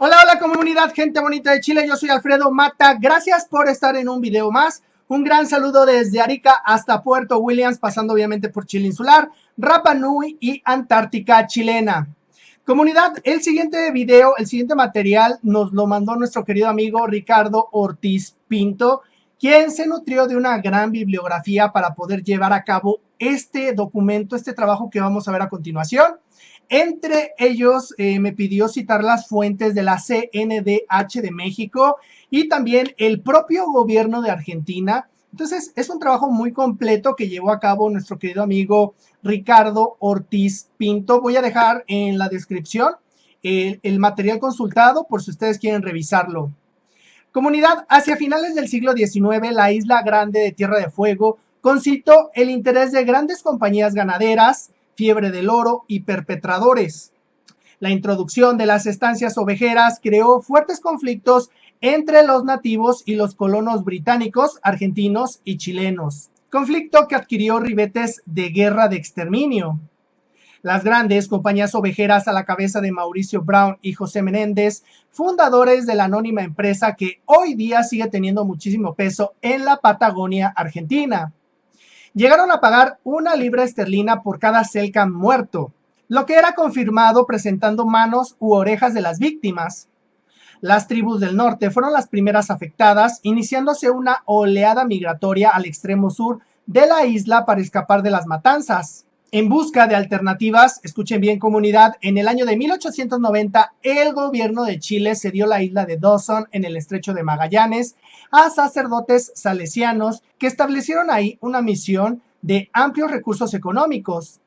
Hola, hola comunidad, gente bonita de Chile, yo soy Alfredo Mata, gracias por estar en un video más. Un gran saludo desde Arica hasta Puerto Williams, pasando obviamente por Chile Insular, Rapa Nui y Antártica chilena. Comunidad, el siguiente video, el siguiente material nos lo mandó nuestro querido amigo Ricardo Ortiz Pinto, quien se nutrió de una gran bibliografía para poder llevar a cabo este documento, este trabajo que vamos a ver a continuación. Entre ellos me pidió citar las fuentes de la CNDH de México y también el propio gobierno de Argentina. Entonces es un trabajo muy completo que llevó a cabo nuestro querido amigo Ricardo Ortiz Pinto. Voy a dejar en la descripción el material consultado por si ustedes quieren revisarlo. Comunidad, hacia finales del siglo XIX, la isla grande de Tierra de Fuego concitó el interés de grandes compañías ganaderas, fiebre del oro y perpetradores. La introducción de las estancias ovejeras creó fuertes conflictos entre los nativos y los colonos británicos, argentinos y chilenos. Conflicto que adquirió ribetes de guerra de exterminio. Las grandes compañías ovejeras a la cabeza de Mauricio Brown y José Menéndez, fundadores de la anónima empresa que hoy día sigue teniendo muchísimo peso en la Patagonia Argentina. Llegaron a pagar 1 libra esterlina por cada Selknam muerto, lo que era confirmado presentando manos u orejas de las víctimas. Las tribus del norte fueron las primeras afectadas, iniciándose una oleada migratoria al extremo sur de la isla para escapar de las matanzas. En busca de alternativas, escuchen bien comunidad, en el año de 1890 el gobierno de Chile cedió la isla de Dawson en el estrecho de Magallanes a sacerdotes salesianos que establecieron ahí una misión de amplios recursos económicos.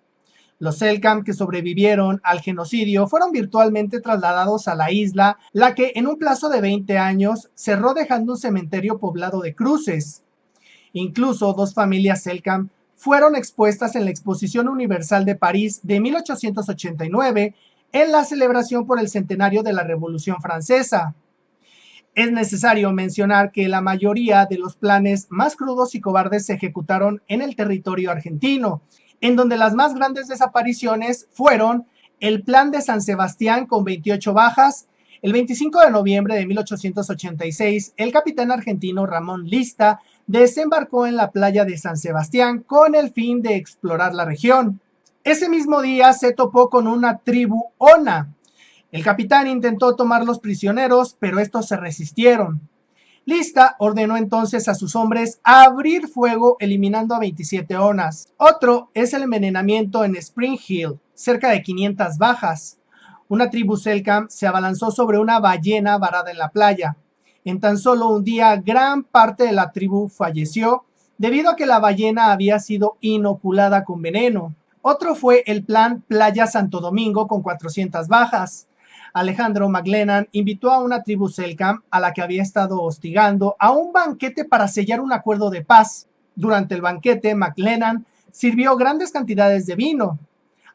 Los Selknam que sobrevivieron al genocidio fueron virtualmente trasladados a la isla, la que en un plazo de 20 años cerró dejando un cementerio poblado de cruces. Incluso 2 familias Selknam fueron expuestas en la Exposición Universal de París de 1889 en la celebración por el centenario de la Revolución Francesa. Es necesario mencionar que la mayoría de los planes más crudos y cobardes se ejecutaron en el territorio argentino, en donde las más grandes desapariciones fueron el Plan de San Sebastián con 28 bajas. El 25 de noviembre de 1886, el capitán argentino Ramón Lista desembarcó en la playa de San Sebastián con el fin de explorar la región. Ese mismo día se topó con una tribu Ona. El capitán intentó tomar los prisioneros, pero estos se resistieron. Lista ordenó entonces a sus hombres abrir fuego, eliminando a 27 onas. Otro es el envenenamiento en Spring Hill, cerca de 500 bajas. Una tribu Selknam se abalanzó sobre una ballena varada en la playa. En tan solo un día, gran parte de la tribu falleció debido a que la ballena había sido inoculada con veneno. Otro fue el plan Playa Santo Domingo con 400 bajas. Alejandro McLennan invitó a una tribu Selknam a la que había estado hostigando a un banquete para sellar un acuerdo de paz. Durante el banquete, McLennan sirvió grandes cantidades de vino.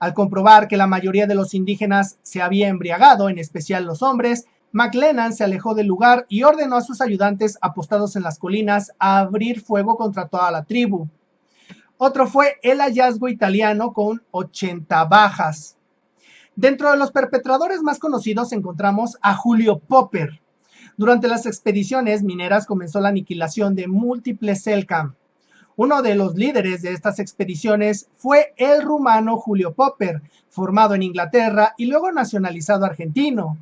Al comprobar que la mayoría de los indígenas se había embriagado, en especial los hombres, McLennan se alejó del lugar y ordenó a sus ayudantes apostados en las colinas a abrir fuego contra toda la tribu. Otro fue el hallazgo italiano con 80 bajas. Dentro de los perpetradores más conocidos encontramos a Julio Popper. Durante las expediciones mineras comenzó la aniquilación de múltiples Selknam. Uno de los líderes de estas expediciones fue el rumano Julio Popper, formado en Inglaterra y luego nacionalizado argentino.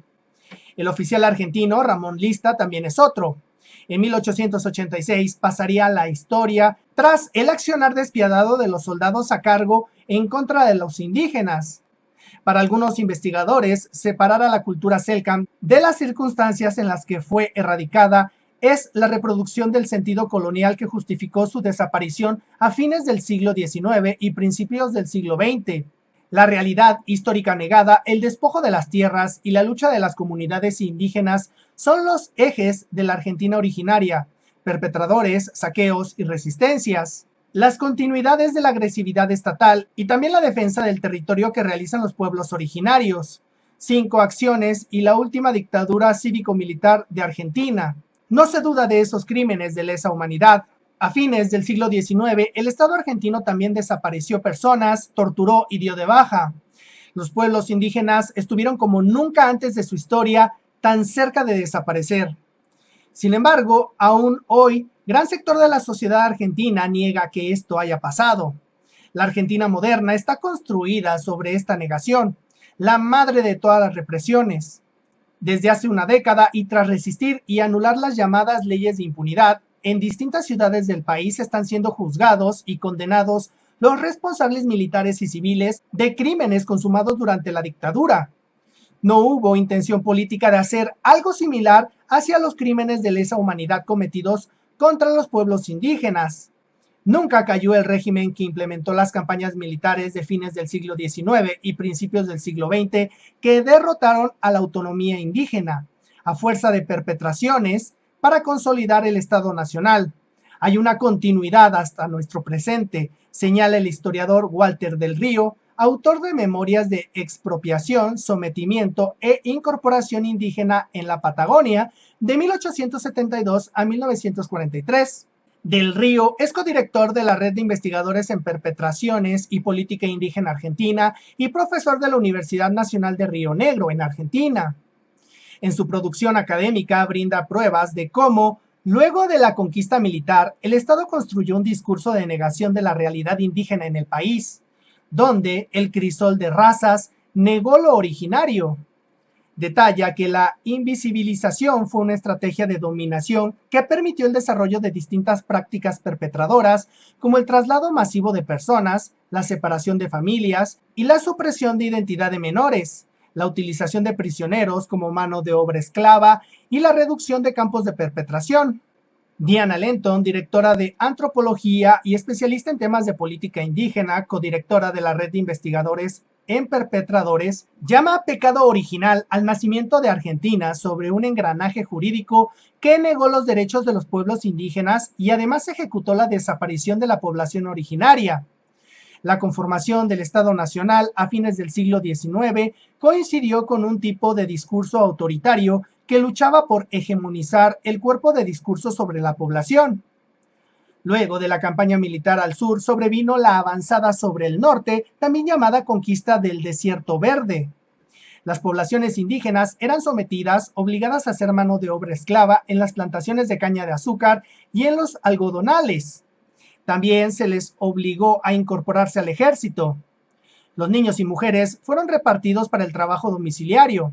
El oficial argentino Ramón Lista también es otro. En 1886 pasaría a la historia tras el accionar despiadado de los soldados a cargo en contra de los indígenas. Para algunos investigadores, separar a la cultura Selknam de las circunstancias en las que fue erradicada es la reproducción del sentido colonial que justificó su desaparición a fines del siglo XIX y principios del siglo XX. La realidad histórica negada, el despojo de las tierras y la lucha de las comunidades indígenas son los ejes de la Argentina originaria, perpetradores, saqueos y resistencias. Las continuidades de la agresividad estatal y también la defensa del territorio que realizan los pueblos originarios. 5 acciones y la última dictadura cívico-militar de Argentina. No se duda de esos crímenes de lesa humanidad. A fines del siglo XIX, el Estado argentino también desapareció personas, torturó y dio de baja. Los pueblos indígenas estuvieron como nunca antes de su historia tan cerca de desaparecer. Sin embargo, aún hoy, gran sector de la sociedad argentina niega que esto haya pasado. La Argentina moderna está construida sobre esta negación, la madre de todas las represiones. Desde hace una década y tras resistir y anular las llamadas leyes de impunidad, en distintas ciudades del país están siendo juzgados y condenados los responsables militares y civiles de crímenes consumados durante la dictadura. No hubo intención política de hacer algo similar hacia los crímenes de lesa humanidad cometidos contra los pueblos indígenas. Nunca cayó el régimen que implementó las campañas militares de fines del siglo XIX y principios del siglo XX que derrotaron a la autonomía indígena, a fuerza de perpetraciones para consolidar el Estado Nacional. Hay una continuidad hasta nuestro presente, señala el historiador Walter del Río, autor de Memorias de Expropiación, Sometimiento e Incorporación Indígena en la Patagonia, de 1872 a 1943. Del Río es codirector de la Red de Investigadores en Perpetraciones y Política Indígena Argentina y profesor de la Universidad Nacional de Río Negro, en Argentina. En su producción académica brinda pruebas de cómo, luego de la conquista militar, el Estado construyó un discurso de negación de la realidad indígena en el país, donde el crisol de razas negó lo originario. Detalla que la invisibilización fue una estrategia de dominación que permitió el desarrollo de distintas prácticas perpetradoras, como el traslado masivo de personas, la separación de familias y la supresión de identidad de menores, la utilización de prisioneros como mano de obra esclava y la reducción de campos de perpetración. Diana Lenton, directora de Antropología y especialista en temas de política indígena, codirectora de la Red de Investigadores en Perpetradores, llama pecado original al nacimiento de Argentina sobre un engranaje jurídico que negó los derechos de los pueblos indígenas y además ejecutó la desaparición de la población originaria. La conformación del Estado Nacional a fines del siglo XIX coincidió con un tipo de discurso autoritario que luchaba por hegemonizar el cuerpo de discurso sobre la población. Luego de la campaña militar al sur sobrevino la avanzada sobre el norte, también llamada conquista del Desierto Verde. Las poblaciones indígenas eran sometidas, obligadas a hacer mano de obra esclava en las plantaciones de caña de azúcar y en los algodonales. También se les obligó a incorporarse al ejército. Los niños y mujeres fueron repartidos para el trabajo domiciliario.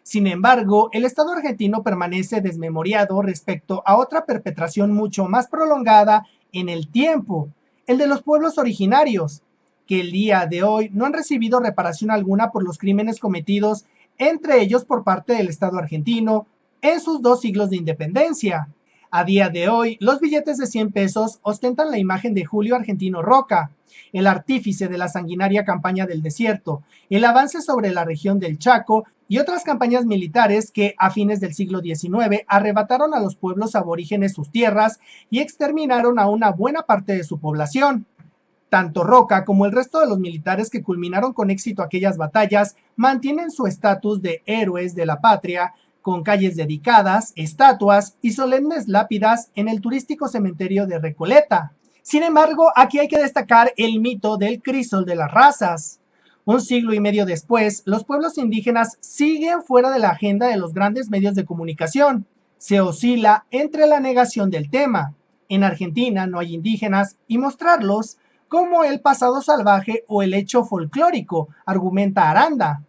Sin embargo, el Estado argentino permanece desmemoriado respecto a otra perpetración mucho más prolongada en el tiempo, el de los pueblos originarios, que el día de hoy no han recibido reparación alguna por los crímenes cometidos, entre ellos por parte del Estado argentino, en sus 2 siglos de independencia. A día de hoy, los billetes de 100 pesos ostentan la imagen de Julio Argentino Roca, el artífice de la sanguinaria campaña del desierto, el avance sobre la región del Chaco y otras campañas militares que, a fines del siglo XIX, arrebataron a los pueblos aborígenes sus tierras y exterminaron a una buena parte de su población. Tanto Roca como el resto de los militares que culminaron con éxito aquellas batallas mantienen su estatus de héroes de la patria, con calles dedicadas, estatuas y solemnes lápidas en el turístico cementerio de Recoleta. Sin embargo, aquí hay que destacar el mito del crisol de las razas. Un siglo y medio después, los pueblos indígenas siguen fuera de la agenda de los grandes medios de comunicación. Se oscila entre la negación del tema. En Argentina no hay indígenas y mostrarlos como el pasado salvaje o el hecho folclórico, argumenta Aranda.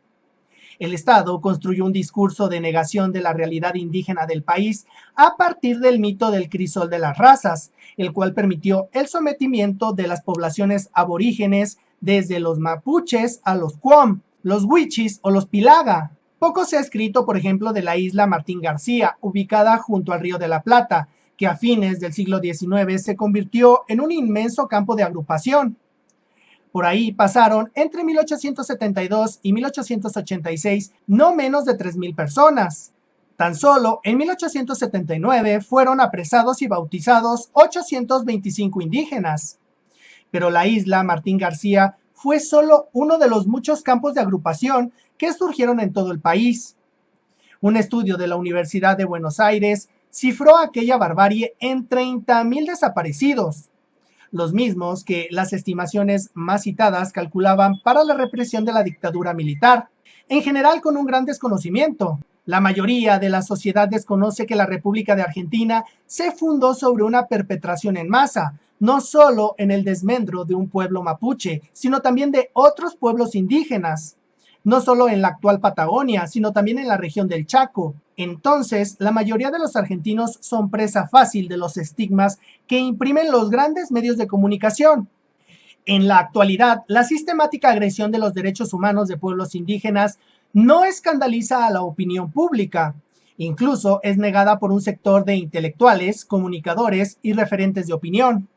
El Estado construyó un discurso de negación de la realidad indígena del país a partir del mito del crisol de las razas, el cual permitió el sometimiento de las poblaciones aborígenes desde los mapuches a los cuom, los huichis o los pilaga. Poco se ha escrito, por ejemplo, de la isla Martín García, ubicada junto al Río de la Plata, que a fines del siglo XIX se convirtió en un inmenso campo de agrupación. Por ahí pasaron entre 1872 y 1886 no menos de 3,000 personas. Tan solo en 1879 fueron apresados y bautizados 825 indígenas. Pero la isla Martín García fue solo uno de los muchos campos de agrupación que surgieron en todo el país. Un estudio de la Universidad de Buenos Aires cifró aquella barbarie en 30,000 desaparecidos, los mismos que las estimaciones más citadas calculaban para la represión de la dictadura militar, en general con un gran desconocimiento. La mayoría de la sociedad desconoce que la República de Argentina se fundó sobre una perpetración en masa, no solo en el desmembramiento de un pueblo mapuche, sino también de otros pueblos indígenas, no solo en la actual Patagonia, sino también en la región del Chaco. Entonces, la mayoría de los argentinos son presa fácil de los estigmas que imprimen los grandes medios de comunicación. En la actualidad, la sistemática agresión de los derechos humanos de pueblos indígenas no escandaliza a la opinión pública. Incluso es negada por un sector de intelectuales, comunicadores y referentes de opinión.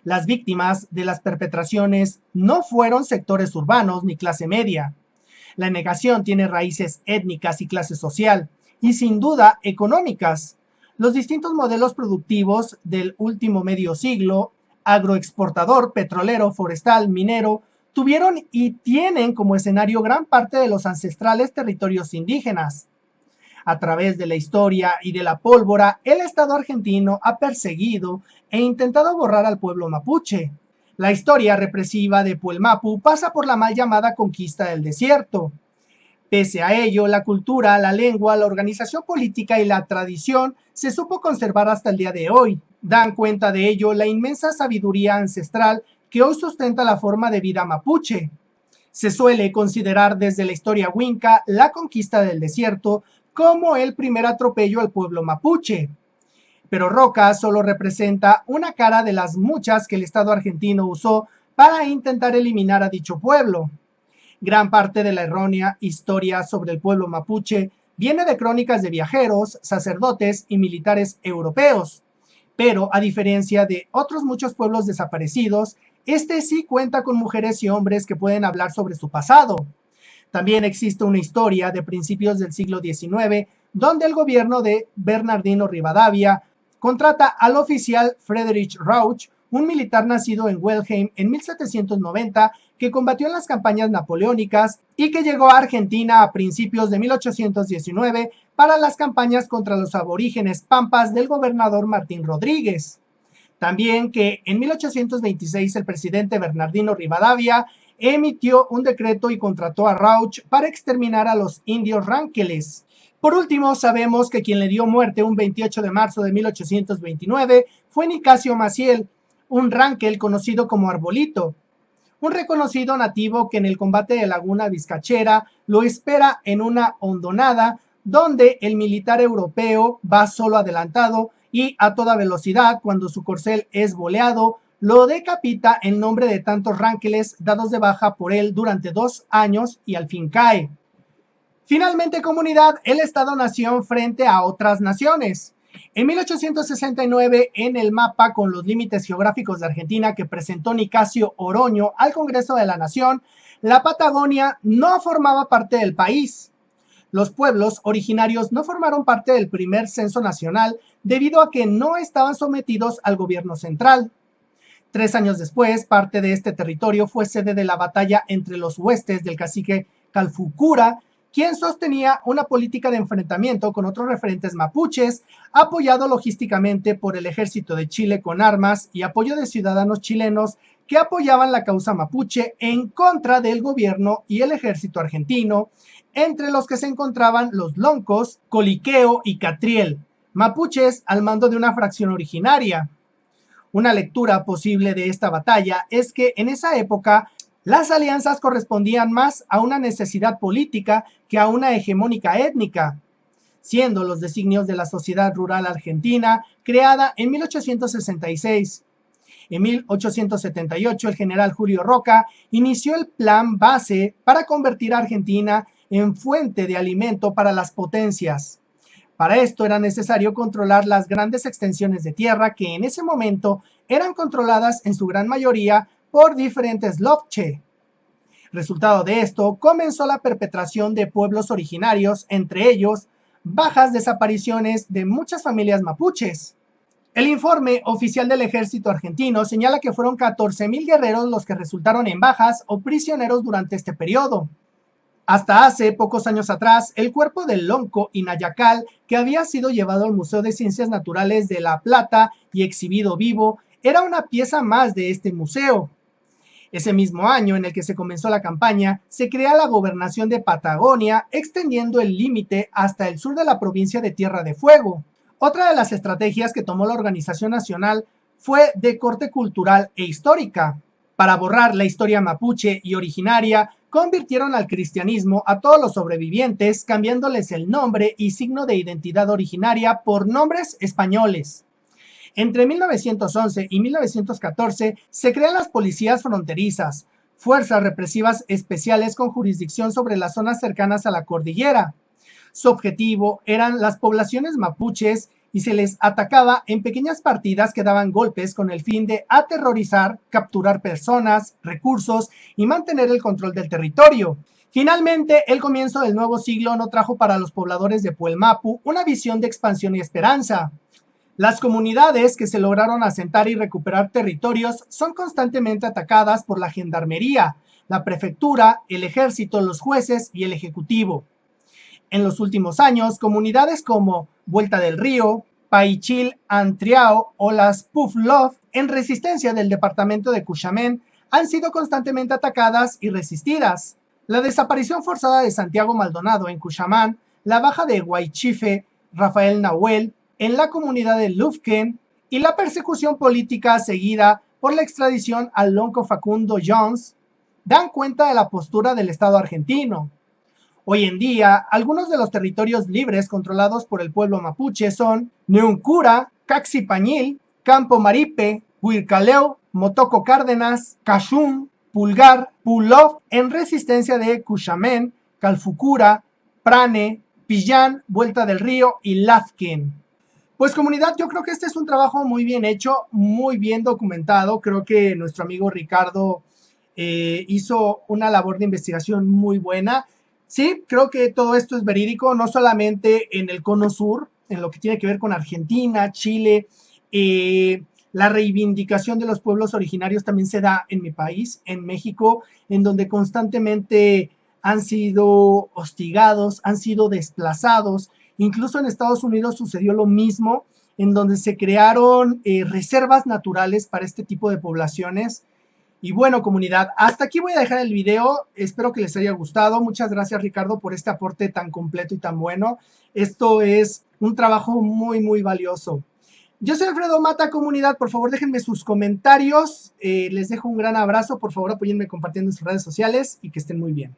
Las víctimas de las perpetraciones no fueron sectores urbanos ni clase media. La negación tiene raíces étnicas y clase social, y sin duda económicas. Los distintos modelos productivos del último medio siglo, agroexportador, petrolero, forestal, minero, tuvieron y tienen como escenario gran parte de los ancestrales territorios indígenas. A través de la historia y de la pólvora, el Estado argentino ha perseguido e intentado borrar al pueblo mapuche. La historia represiva de Puelmapu pasa por la mal llamada conquista del desierto. Pese a ello, la cultura, la lengua, la organización política y la tradición se supo conservar hasta el día de hoy. Dan cuenta de ello la inmensa sabiduría ancestral que hoy sustenta la forma de vida mapuche. Se suele considerar desde la historia Winca la conquista del desierto como el primer atropello al pueblo mapuche. Pero Roca solo representa una cara de las muchas que el Estado argentino usó para intentar eliminar a dicho pueblo. Gran parte de la errónea historia sobre el pueblo mapuche viene de crónicas de viajeros, sacerdotes y militares europeos. Pero a diferencia de otros muchos pueblos desaparecidos, este sí cuenta con mujeres y hombres que pueden hablar sobre su pasado. También existe una historia de principios del siglo XIX, donde el gobierno de Bernardino Rivadavia contrata al oficial Friedrich Rauch, un militar nacido en Welheim en 1790, que combatió en las campañas napoleónicas y que llegó a Argentina a principios de 1819 para las campañas contra los aborígenes pampas del gobernador Martín Rodríguez. También que en 1826 el presidente Bernardino Rivadavia emitió un decreto y contrató a Rauch para exterminar a los indios ranqueles. Por último, sabemos que quien le dio muerte un 28 de marzo de 1829 fue Nicasio Maciel, un ranquel conocido como Arbolito, un reconocido nativo que en el combate de Laguna Vizcachera lo espera en una hondonada donde el militar europeo va solo adelantado y a toda velocidad cuando su corcel es boleado, lo decapita en nombre de tantos ranqueles dados de baja por él durante 2 años y al fin cae. Finalmente, comunidad, el Estado-nación frente a otras naciones. En 1869, en el mapa con los límites geográficos de Argentina que presentó Nicasio Oroño al Congreso de la Nación, la Patagonia no formaba parte del país. Los pueblos originarios no formaron parte del primer censo nacional debido a que no estaban sometidos al gobierno central. 3 años después, parte de este territorio fue sede de la batalla entre los huestes del cacique Calfucura, quien sostenía una política de enfrentamiento con otros referentes mapuches, apoyado logísticamente por el ejército de Chile con armas y apoyo de ciudadanos chilenos que apoyaban la causa mapuche en contra del gobierno y el ejército argentino, entre los que se encontraban los Loncos, Coliqueo y Catriel, mapuches al mando de una fracción originaria. Una lectura posible de esta batalla es que en esa época las alianzas correspondían más a una necesidad política que a una hegemónica étnica, siendo los designios de la Sociedad Rural Argentina creada en 1866. En 1878, el general Julio Roca inició el plan base para convertir a Argentina en fuente de alimento para las potencias. Para esto era necesario controlar las grandes extensiones de tierra que en ese momento eran controladas en su gran mayoría por diferentes lopche. Resultado de esto, comenzó la perpetración de pueblos originarios, entre ellos bajas desapariciones de muchas familias mapuches. El informe oficial del ejército argentino señala que fueron 14,000 guerreros los que resultaron en bajas o prisioneros durante este periodo. Hasta hace pocos años atrás, el cuerpo del Lonco y Nayacal, que había sido llevado al Museo de Ciencias Naturales de La Plata y exhibido vivo, era una pieza más de este museo. Ese mismo año en el que se comenzó la campaña, se crea la gobernación de Patagonia, extendiendo el límite hasta el sur de la provincia de Tierra de Fuego. Otra de las estrategias que tomó la organización nacional fue de corte cultural e histórica. Para borrar la historia mapuche y originaria, convirtieron al cristianismo a todos los sobrevivientes, cambiándoles el nombre y signo de identidad originaria por nombres españoles. Entre 1911 y 1914 se crean las policías fronterizas, fuerzas represivas especiales con jurisdicción sobre las zonas cercanas a la cordillera. Su objetivo eran las poblaciones mapuches y se les atacaba en pequeñas partidas que daban golpes con el fin de aterrorizar, capturar personas, recursos y mantener el control del territorio. Finalmente, el comienzo del nuevo siglo no trajo para los pobladores de Puelmapu una visión de expansión y esperanza. Las comunidades que se lograron asentar y recuperar territorios son constantemente atacadas por la gendarmería, la prefectura, el ejército, los jueces y el ejecutivo. En los últimos años, comunidades como Vuelta del Río, Paichil Antriao o las Puflov, en resistencia del departamento de Cuxamén, han sido constantemente atacadas y resistidas. La desaparición forzada de Santiago Maldonado en Cuxamán, la baja de Huaychife Rafael Nahuel en la comunidad de Lufken y la persecución política seguida por la extradición al lonco Facundo Jones dan cuenta de la postura del Estado argentino. Hoy en día, algunos de los territorios libres controlados por el pueblo mapuche son Neuncura, Caxipañil, Campo Maripe, Huircaleu, Motoco Cárdenas, Cachún, Pulgar, Pulov, en resistencia de Cuxamén, Calfucura, Prane, Pillán, Vuelta del Río y Lafken. Pues comunidad, yo creo que este es un trabajo muy bien hecho, muy bien documentado. Creo que nuestro amigo Ricardo hizo una labor de investigación muy buena. Sí, creo que todo esto es verídico, no solamente en el cono sur, en lo que tiene que ver con Argentina, Chile, la reivindicación de los pueblos originarios también se da en mi país, en México, en donde constantemente han sido hostigados, han sido desplazados. Incluso en Estados Unidos sucedió lo mismo, en donde se crearon reservas naturales para este tipo de poblaciones. Y bueno, comunidad, hasta aquí voy a dejar el video. Espero que les haya gustado. Muchas gracias, Ricardo, por este aporte tan completo y tan bueno. Esto es un trabajo muy, muy valioso. Yo soy Alfredo Mata, comunidad. Por favor, déjenme sus comentarios. Les dejo un gran abrazo. Por favor, apóyenme compartiendo en sus redes sociales y que estén muy bien.